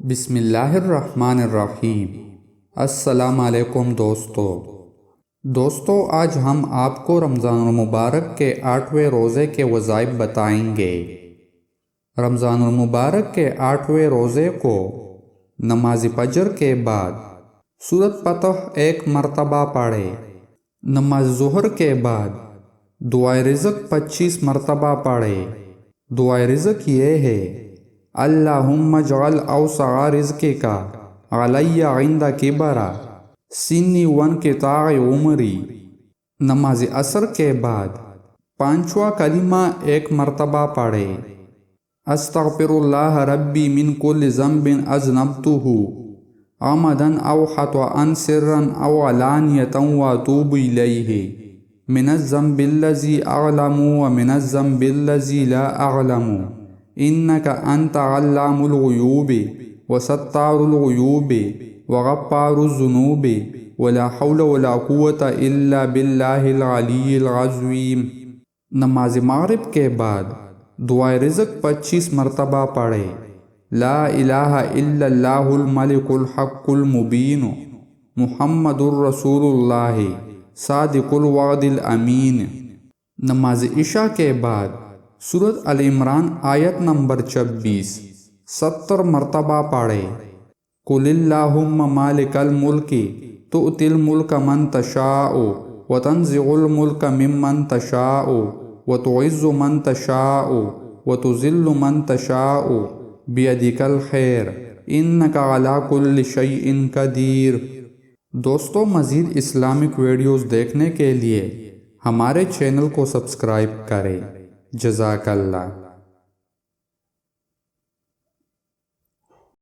بسم اللہ الرحمن الرحیم۔ السلام علیکم دوستو، آج ہم آپ کو رمضان المبارک کے 8ویں روزے کے وظائف بتائیں گے۔ رمضان المبارک کے 8ویں روزے کو نماز فجر کے بعد سورۃ فتح 1 مرتبہ پڑھے۔ نماز ظہر کے بعد دعائے رزق 25 مرتبہ پڑھے۔ دعائے رزق یہ ہے: اللہم اجعل اوسع رزقک علی عند کبر سنی وانقطاع عمری۔ نماز عصر کے بعد 5واں کلمہ 1 مرتبہ پڑھے۔ استغفر اللہ ربی من کل ذنب اذنبتہ عمدا او خطأ سرا او علانیۃ واتوب الیہ من الذنب الذی اعلم ومن الذنب الذی لا اعلم انک انت علام الغیوب وستار الغیوب وغفار الذنوب ولا حول ولا قوة الا باللہ العلی العظیم۔ نماز مغرب کے بعد دعائے رزق 25 مرتبہ پڑھے۔ لا الہ الا اللہ الملک الحق المبین محمد الرسول اللہ صادق الوعد الامین۔ نماز عشاء کے بعد سورۃ آل عمران آیت نمبر 26 70 مرتبہ پڑھے۔ قل اللہم مالک الملک تؤتی الملک من تشاء وتنزع الملک ممن تشاء وتعز من تشاء وتذل من تشاء بیدک الخیر انک علی کل شیء قدیر۔ دوستو، مزید اسلامک ویڈیوز دیکھنے کے لیے ہمارے چینل کو سبسکرائب کریں۔ جزاک اللہ۔